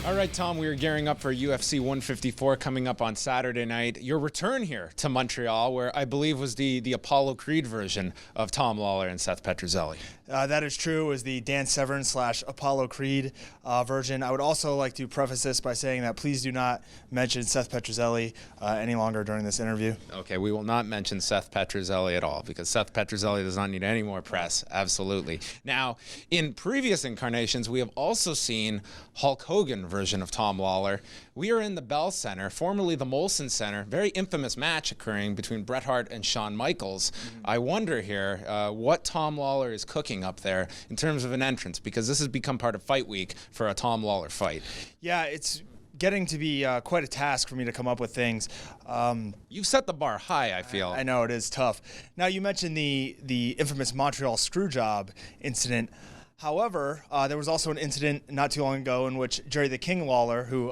All right, Tom, we are gearing up for UFC 154 coming up on Saturday night. Your return here to Montreal, where I believe was the Apollo Creed version of Tom Lawler and Seth Petrozelli. That is true. It was the Dan Severn / Apollo Creed version. I would also like to preface this by saying that please do not mention Seth Petrozelli any longer during this interview. Okay, we will not mention Seth Petrozelli at all because Seth Petrozelli does not need any more press. Absolutely. Now, in previous incarnations, we have also seen Hulk Hogan version of Tom Lawler. We are in the Bell Center, formerly the Molson Center. Very infamous match occurring between Bret Hart and Shawn Michaels. I wonder here what Tom Lawler is cooking up there in terms of an entrance, because this has become part of Fight Week for a Tom Lawler fight. Yeah, it's getting to be quite a task for me to come up with things. You've set the bar high, I feel. I know, it is tough. Now, you mentioned the infamous Montreal Screwjob incident. However, there was also an incident not too long ago in which Jerry the King Lawler, who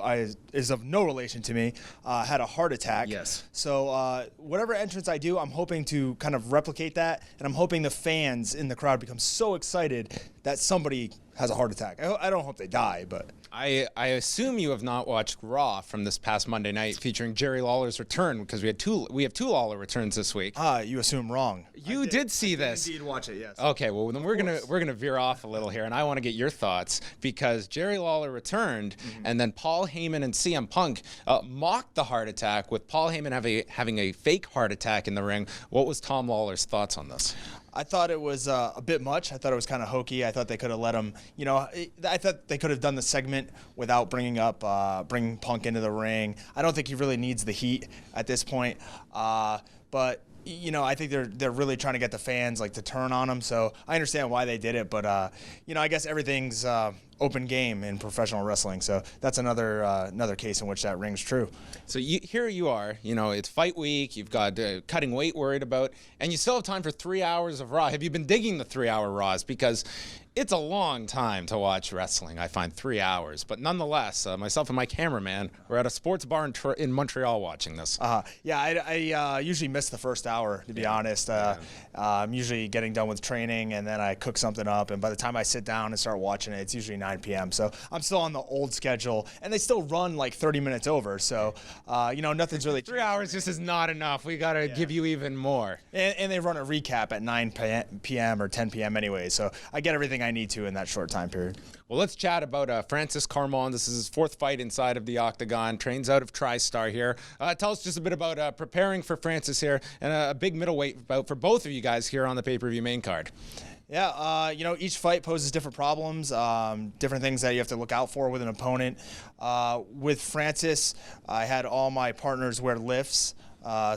is of no relation to me, had a heart attack. Yes. So whatever entrance I do, I'm hoping to kind of replicate that, and I'm hoping the fans in the crowd become so excited that somebody has a heart attack. I don't hope they die, but... I assume you have not watched Raw from this past Monday night featuring Jerry Lawler's return, because we have two Lawler returns this week. You assume wrong. You did see this. Indeed watch it, yes. Okay, well then we're gonna veer off a little here, and I want to get your thoughts because Jerry Lawler returned, and then Paul Heyman and CM Punk mocked the heart attack with Paul Heyman having a fake heart attack in the ring. What was Tom Lawler's thoughts on this? I thought it was a bit much. I thought it was kind of hokey. I thought they could have let him, I thought they could have done the segment without bringing Punk into the ring. I don't think he really needs the heat at this point. But I think they're really trying to get the fans to turn on him. So I understand why they did it, but I guess everything's open game in professional wrestling. So that's another case in which that rings true. So here you are, it's Fight Week, you've got cutting weight worried about, and you still have time for 3 hours of Raw. Have you been digging the 3-hour Raws? Because it's a long time to watch wrestling, I find, 3 hours. But nonetheless, myself and my cameraman were at a sports bar in Montreal watching this. Yeah, I usually miss the first hour, to be honest. I'm usually getting done with training, and then I cook something up, and by the time I sit down and start watching it, it's usually 9 p.m. So I'm still on the old schedule, and they still run 30 minutes over. So, nothing's really... 3 hours just is not enough. We got to give you even more. And they run a recap at 9 p.m. or 10 p.m. anyway, so I get everything I need to in that short time period. Well, let's chat about Francis Carmon. This is his 4th fight inside of the Octagon. Trains out of TriStar here. Tell us just a bit about preparing for Francis here, and a big middleweight bout for both of you guys here on the pay-per-view main card. Yeah, each fight poses different problems, different things that you have to look out for with an opponent. With Francis, I had all my partners wear lifts.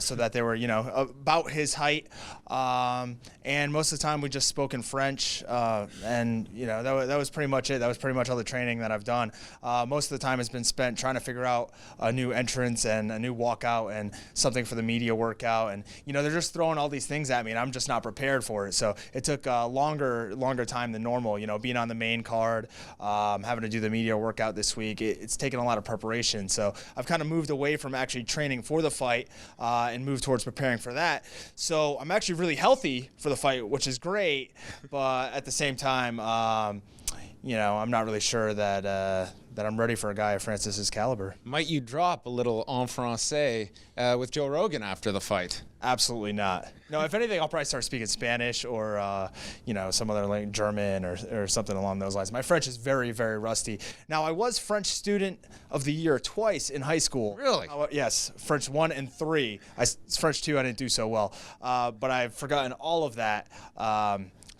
So that they were, about his height. And most of the time we just spoke in French. And, that was pretty much it. That was pretty much all the training that I've done. Most of the time has been spent trying to figure out a new entrance and a new walkout and something for the media workout. And, they're just throwing all these things at me, and I'm just not prepared for it. So it took a longer time than normal, being on the main card, having to do the media workout this week. It's taken a lot of preparation. So I've kind of moved away from actually training for the fight. And move towards preparing for that. So I'm actually really healthy for the fight, which is great. But at the same time, I'm not really sure that I'm ready for a guy of Francis's caliber. Might you drop a little en français with Joe Rogan after the fight? Absolutely not. No, if anything, I'll probably start speaking Spanish or, some other German or something along those lines. My French is very, very rusty. Now, I was French Student of the Year twice in high school. Really? Yes, French 1 and 3. French 2, I didn't do so well. But I've forgotten all of that.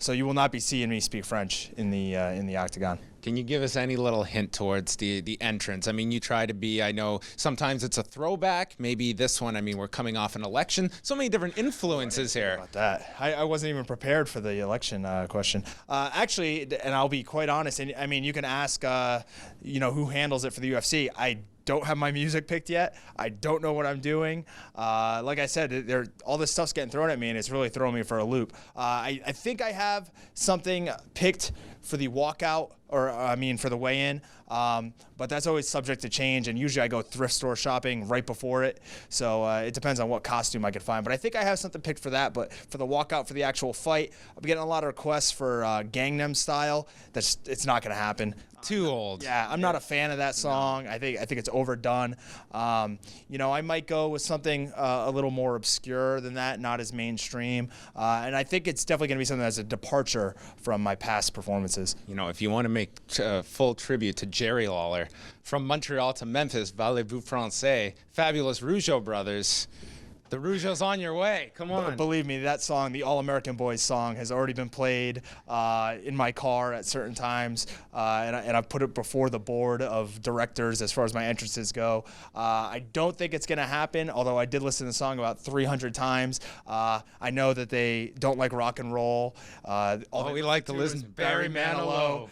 So you will not be seeing me speak French in the Octagon. Can you give us any little hint towards the entrance? I mean, you try to be, I know sometimes it's a throwback. Maybe this one, we're coming off an election. So many different influences here. About that. I wasn't even prepared for the election question. Actually, and I'll be quite honest, and you can ask, who handles it for the UFC. I don't have my music picked yet. I don't know what I'm doing. Like I said, all this stuff's getting thrown at me, and it's really throwing me for a loop. I think I have something picked for the walkout, or I mean for the weigh-in, but that's always subject to change, and usually I go thrift store shopping right before it, so it depends on what costume I could find. But I think I have something picked for that. But for the walkout for the actual fight, I'm getting a lot of requests for Gangnam Style. It's not going to happen. Too old. Yeah, I'm not a fan of that song. I think it's overdone. I might go with something a little more obscure than that, not as mainstream. And I think it's definitely going to be something that's a departure from my past performances. If you want to make full tribute to Jerry Lawler, from Montreal to Memphis, Parlez-vous français, fabulous Rougeau brothers. The Rougeau's on your way. Come on. Believe me, that song, the All American Boys song, has already been played in my car at certain times, and I've put it before the board of directors as far as my entrances go. I don't think it's going to happen, although I did listen to the song about 300 times. I know that they don't like rock and roll. All we like to listen to Barry Manilow.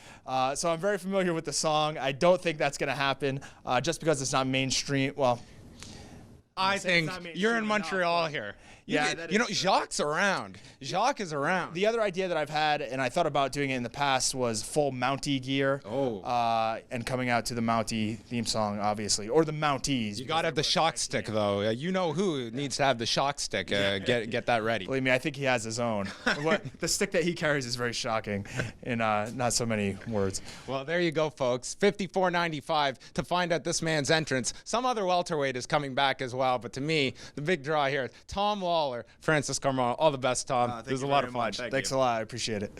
So I'm very familiar with the song. I don't think that's going to happen just because it's not mainstream. Well, I think you're in Montreal here. Jacques around. Jacques is around. The other idea that I've had, and I thought about doing it in the past, was full Mountie gear. And coming out to the Mountie theme song, obviously, or the Mounties. You got to have the shock stick, though. You know who needs to have the shock stick. Get that ready. Believe me, I think he has his own. The stick that he carries is very shocking, in not so many words. Well, there you go, folks. $54.95 to find out this man's entrance. Some other welterweight is coming back as well, but to me, the big draw here, Tom Lawler, Francis Carmona. All the best, Tom. It was a lot of fun. Thanks a lot. I appreciate it.